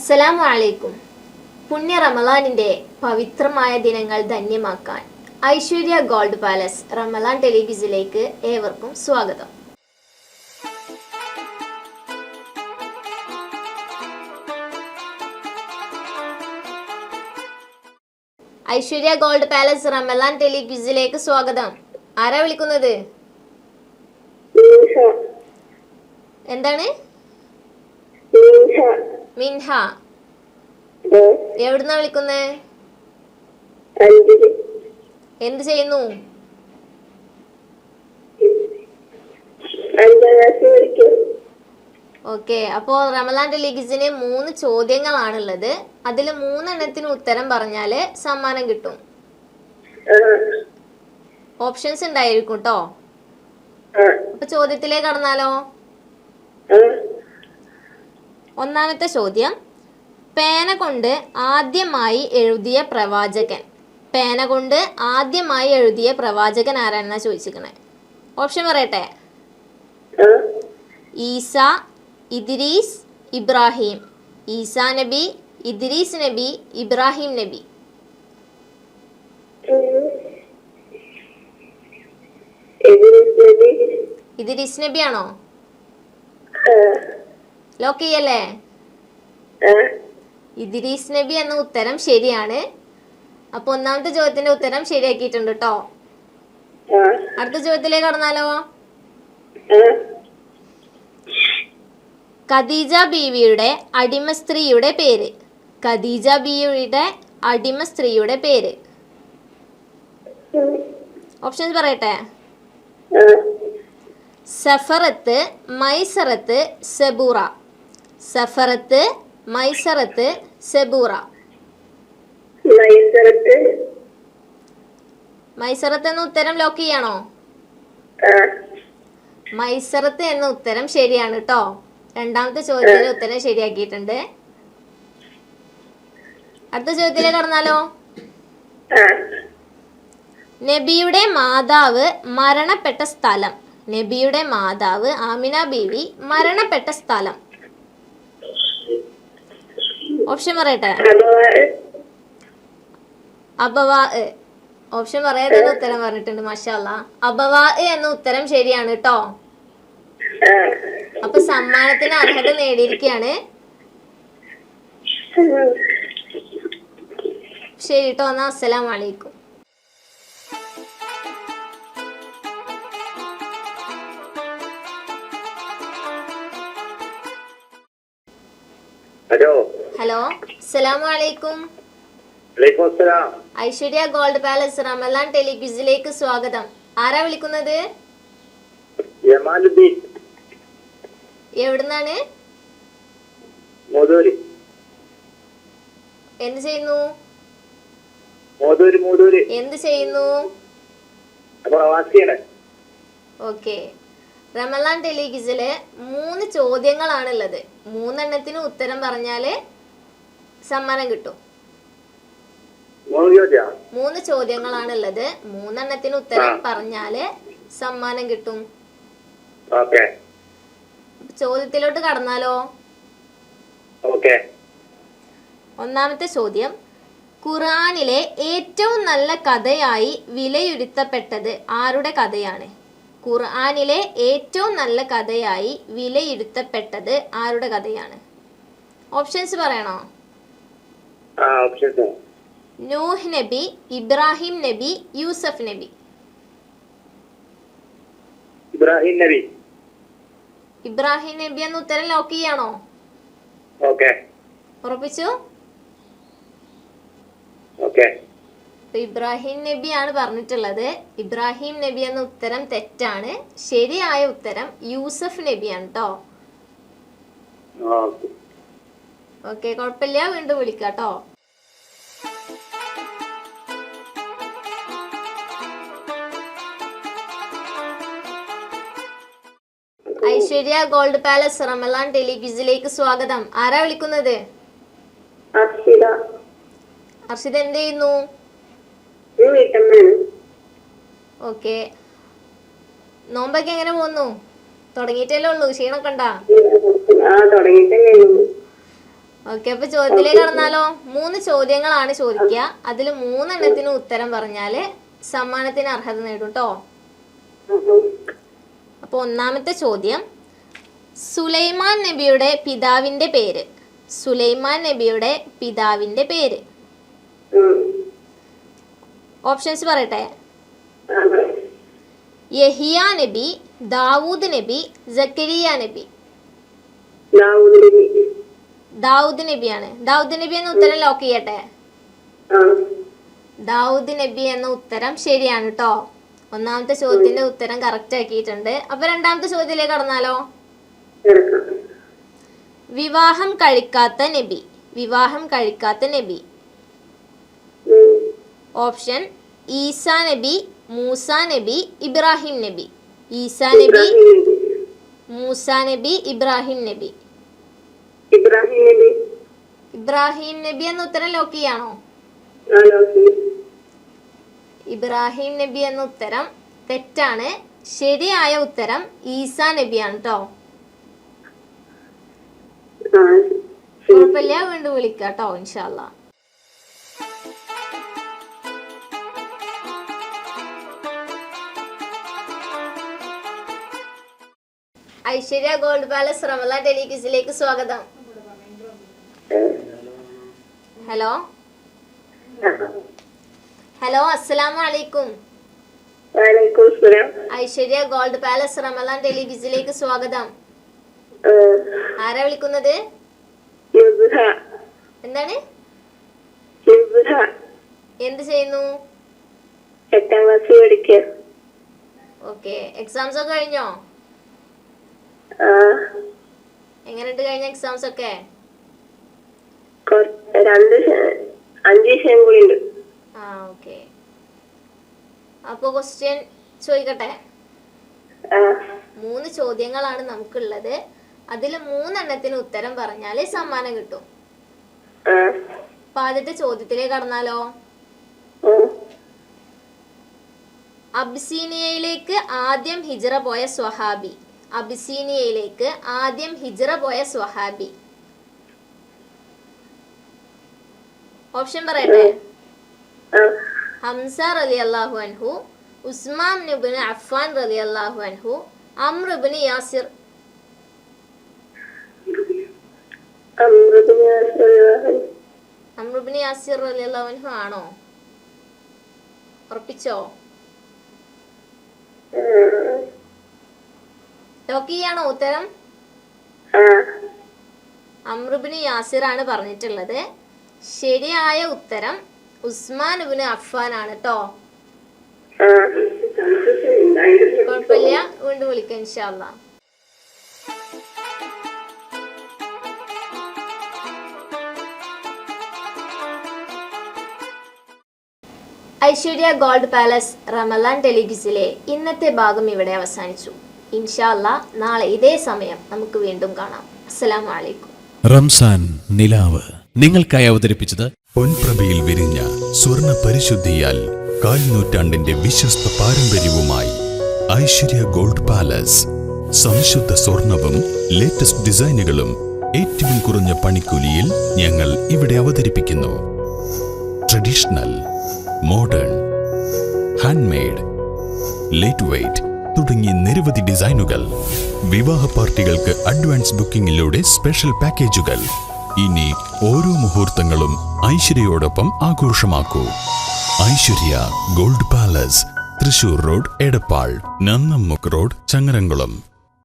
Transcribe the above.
അസ്സലാമു അലൈക്കും. പുണ്യ റമളാനിന്റെ പവിത്രമായ ദിനങ്ങൾ ധന്യമാക്കാൻ ഐശ്വര്യ ഗോൾഡ് പാലസ് റമളാൻ ടെലിവിസിലേക്ക് ഏവർക്കും സ്വാഗതം. ഐശ്വര്യ ഗോൾഡ് പാലസ് റമളാൻ ടെലിവിസിലേക്ക് സ്വാഗതം. ആരാ വിളിക്കുന്നത്? എന്താണ്? മിൻഹ. എവിടുന്നാ വിളിക്കുന്നേ? എന്ത് ചെയ്യുന്നു? ഓക്കെ, അപ്പോ റമളാൻ ടെലിവിസിന് 3 ചോദ്യങ്ങളാണുള്ളത്. അതിൽ 3 എണ്ണത്തിന് ഉത്തരം പറഞ്ഞാല് സമ്മാനം കിട്ടും. ഓപ്ഷൻസ് ഉണ്ടായിരിക്കും കേട്ടോ. അപ്പൊ ചോദ്യത്തിലേക്ക് കടന്നാലോ? ഒന്നാമത്തെ ചോദ്യം, പേന കൊണ്ട് ആദ്യമായി എഴുതിയ പ്രവാചകൻ. പേന കൊണ്ട് ആദ്യമായി എഴുതിയ പ്രവാചകൻ ആരാണെന്നാ ചോദിച്ചിരിക്കണേ. ഓപ്ഷൻ പറയട്ടെ: ഈസ, ഇദ്രീസ്, ഇബ്രാഹിം. ഈസാ നബി, ഇദ്രീസ് നബി, ഇബ്രാഹിം നബി. ഇദ്രീസ് നബി ആണോ? ലോക്ക് ചെയ്യല്ലേ? ഇദ്രീസ് നബി എന്ന ഉത്തരം ശരിയാണ്. അപ്പൊ ഒന്നാമത്തെ ചോദ്യത്തിന്റെ ഉത്തരം ശരിയാക്കിയിട്ടുണ്ട് കേട്ടോ. അടുത്ത ചോദ്യത്തിലേക്ക് കടന്നാലോ? ഖദീജ ബീവിയുടെ അടിമ സ്ത്രീയുടെ പേര്. ഖദീജ ബീവിയുടെ അടിമ സ്ത്രീയുടെ പേര്. ഓപ്ഷൻസ് പറയട്ടെ: സഫറത്ത്, മൈസറത്ത്, സെബൂറ. സഫറത്ത്, മൈസറത്ത്, സെബൂറ. മൈസറത്ത് എന്ന ഉത്തരം ലോക്ക് ചെയ്യണോ? മൈസറത്ത് എന്ന ഉത്തരം ശരിയാണ് കേട്ടോ. രണ്ടാമത്തെ ചോദ്യത്തിന്റെ ഉത്തരം ശരിയാക്കിയിട്ടുണ്ട്. അടുത്ത ചോദ്യത്തിലേക്ക് കടന്നാലോ? നബിയുടെ മാതാവ് മരണപ്പെട്ട സ്ഥലം. നബിയുടെ മാതാവ് ആമിന ബീവി മരണപ്പെട്ട സ്ഥലം. ഓപ്ഷൻ പറയട്ടെ: അബവാ. ഓപ്ഷൻ പറയാതെ ഉത്തരം പറഞ്ഞിട്ടുണ്ട്. മാഷാ അല്ലാഹ്. അബവാ എന്ന ഉത്തരം ശരിയാണ് കേട്ടോ. അപ്പൊ സമ്മാനത്തിന് അർഹത നേടിയിരിക്കുകയാണ്. ശരി കേട്ടോ. എന്നാ അസ്സലാമു അലൈക്കും. ഹലോ, അസ്സലാമു അലൈക്കും. ഐശ്വര്യ ഗോൾഡ് പാലസ് റമളാൻ ടെലിവിസിലേക്ക് സ്വാഗതം. ആരാ വിളിക്കുന്നത്? എവിടുന്നാണ്? എന്ത് ചെയ്യുന്നു? എന്ത് ചെയ്യുന്നു? ഓക്കെ, റമളാൻ ടെലിവിസില് 3 ചോദ്യങ്ങളാണുള്ളത്. 3 എണ്ണത്തിന് ഉത്തരം പറഞ്ഞാല് സമ്മാനം കിട്ടും. 3 ചോദ്യങ്ങളാണുള്ളത്. 3 എണ്ണത്തിന് ഉത്തരം പറഞ്ഞാല് സമ്മാനം കിട്ടും. ചോദ്യത്തിലോട്ട് കടന്നാലോ? ഒന്നാമത്തെ ചോദ്യം, ഖുർആനിലെ ഏറ്റവും നല്ല കഥയായി വിലയിരുത്തപ്പെട്ടത് ആരുടെ കഥയാണ്? ഖുർആനിലെ ഏറ്റവും നല്ല കഥയായി വിലയിരുത്തപ്പെട്ടത് ആരുടെ കഥയാണ്? ഓപ്ഷൻസ് പറയണോ? നൂഹ് നബി, ഇബ്രാഹിം നബി, യൂസഫ് നബി. ഇബ്രാഹിം നബി എന്ന ഉത്തരം ലോക്ക് ചെയ്യാണോ? ഉറപ്പിച്ചു? ഇബ്രാഹിം നബിയാണ് പറഞ്ഞിട്ടുള്ളത്. ഇബ്രാഹിം നബി എന്ന ഉത്തരം തെറ്റാണ്. ശരിയായ ഉത്തരം യൂസഫ് നബിയാണ് കേട്ടോ. ഓക്കെ, കുഴപ്പമില്ല. വീണ്ടും വിളിക്കാട്ടോ. ഐശ്വര്യ ഗോൾഡ് പാലസ് റമളാൻ ടെലിവിസിലേക്ക് സ്വാഗതം. ആരാ വിളിക്കുന്നത്? അർഷിത. എന്ത് ചെയ്യുന്നു? ഓക്കെ, നോമ്പൊക്കെ എങ്ങനെ പോകുന്നു? തുടങ്ങിയിട്ടല്ലേ ഉള്ളൂ, ക്ഷീണൊക്കെ ഉണ്ടാ? ഓക്കെ, അപ്പൊ ചോദ്യത്തിലേക്ക് കടന്നാലോ? 3 ചോദ്യങ്ങളാണ് ചോദിക്കുക. അതിൽ 3 എണ്ണത്തിന് ഉത്തരം പറഞ്ഞാല് സമ്മാനത്തിന് അർഹത നേടും കേട്ടോ. അപ്പൊ ഒന്നാമത്തെ ചോദ്യം, സുലൈമാൻ നബിയുടെ പിതാവിന്റെ പേര്. സുലൈമാൻ നബിയുടെ പിതാവിന്റെ പേര്. ഓപ്ഷൻസ് പറയട്ടെ. യഹിയ നബി, ദാവൂദ് നബി, സക്കരിയ നബി. ദാവൂദ് നബിയാണ്. ദാവൂദ് നബി എന്ന ഉത്തരം ലോക്ക് ചെയ്യട്ടെ. ദാവൂദ് നബി എന്ന ഉത്തരം ശരിയാണ് കേട്ടോ. ഒന്നാമത്തെ ചോദ്യത്തിന്റെ ഉത്തരം കറക്റ്റ് ആക്കിയിട്ടുണ്ട്. അപ്പൊ രണ്ടാമത്തെ ചോദ്യത്തിലേക്ക് കടന്നാലോ? വിവാഹം കഴിക്കാത്ത നബി. വിവാഹം കഴിക്കാത്ത നബി. ഓപ്ഷൻ ഈസാ നബി, മൂസ നബി, ഇബ്രാഹിം നബി. ഈസാ നബി, മൂസ നബി, ഇബ്രാഹിം നബി. ഇബ്രാഹിം നബി എന്ന ഉത്തരം ലോക്ക് ചെയ്യാണോ? ഇബ്രാഹിം നബി എന്ന ഉത്തരം തെറ്റാണ്. ശരിയായ ഉത്തരം ഈസാ നബിയാണ് കേട്ടോ. കുഴപ്പമില്ല, വീണ്ടും വിളിക്കാം കേട്ടോ ഇൻഷാ അല്ലാഹ്. ഐശ്വര്യ ഗോൾഡ് പാലസ് റമദാൻ ടെലിക്വിസിലേക്ക് സ്വാഗതം. ഹലോ ഹലോ, അസ്സലാമു അലൈക്കും. ഐശ്വര്യ ഗോൾഡ് പാലസ് റമദാൻ ടെലിക്വിസിലേക്ക് സ്വാഗതം. ആരാ വിളിക്കുന്നത്? എന്താണ്? എന്ത് ചെയ്യുന്നു? ഓക്കെ, എക്സാംസ് ഒക്കെ കഴിഞ്ഞോ? എങ്ങനെയുണ്ട് കഴിഞ്ഞ എക്സാംസ് ഒക്കെ? 5 വിഷയം കൂടി ഉണ്ട്. ഓക്കെ, അപ്പൊ ക്വസ്റ്റ്യൻ ചോദിക്കട്ടെ. 3 ചോദ്യങ്ങളാണ് നമുക്കുള്ളത്. അതിൽ 3 എണ്ണത്തിന് ഉത്തരം പറഞ്ഞാല് സമ്മാനം കിട്ടും. അപ്പൊ ആദ്യത്തെ ചോദ്യത്തിലേക്ക് കടന്നാലോ? അബിസീനിയയിലേക്ക് ആദ്യം ഹിജ്റ പോയ സ്വഹാബി. അബിസീനിയയിലേക്ക് ആദ്യം ഹിജ്റ പോയ സ്വഹാബി. ഓപ്ഷൻ പറയട്ടെ. ഹംസ റളിയല്ലാഹു അൻഹു, ഉസ്മാൻ ഇബ്നു അഫ്ഫാൻ റളിയല്ലാഹു അൻഹു, അംർ ഇബ്നു യാസിർ. അംർ ഇബ്നു യാസിർ റളിയല്ലാഹു അൻഹു ആണോ? ഉറപ്പിച്ചോ? ലോക്ക് ചെയ്യാണോ ഉത്തരം? അംർ ഇബ്നു യാസിർ ആണ് പറഞ്ഞിട്ടുള്ളത്. ശരിയായ ഉത്തരം ഉസ്മാൻ ഇബ്നു അഫ്ഫാൻ ആണ് കേട്ടോ. കുഴപ്പമില്ല, വീണ്ടും വിളിക്കാം ഇൻഷാ അല്ലാഹ്. ഐശ്വര്യ ഗോൾഡ് പാലസ് റമദാൻ ടെലിക്വിസിലെ ഇന്നത്തെ ഭാഗം ഇവിടെ അവസാനിച്ചു. ഇൻഷാ അല്ലാഹ് നാളെ ഇതേ സമയം നമുക്ക് വീണ്ടും കാണാം. അസ്സലാമു അലൈക്കും. റംസാൻ നിലാവ് നിങ്ങൾക്കായി അവതരിപ്പിച്ചത് പൊൻപ്രഭയിൽ വിരിഞ്ഞ സ്വർണ്ണ പരിശുദ്ധിയാൽ 1/4 നൂറ്റാണ്ടിന്റെ വിശ്വസ്ത പാരമ്പര്യവുമായി ഐശ്വര്യ ഗോൾഡ് പാലസ്. സംശുദ്ധ സ്വർണവും ലേറ്റസ്റ്റ് ഡിസൈനുകളും ഏറ്റവും കുറഞ്ഞ പണിക്കൂലിയിൽ ഞങ്ങൾ ഇവിടെ അവതരിപ്പിക്കുന്നു. Traditional, modern, handmade, light weight തുടങ്ങി നിരവധി ഡിസൈനുകൾ. വിവാഹ പാർട്ടികൾക്ക് അഡ്വാൻസ് ബുക്കിംഗിലൂടെ സ്പെഷ്യൽ പാക്കേജുകൾ. ഇനി ഓരോ മുഹൂർത്തങ്ങളും ഐശ്വര്യയോടൊപ്പം ആഘോഷമാക്കൂ. Aishwarya gold palace, Thrissur road, Edappal, Nannammukku road, Changaramkulam.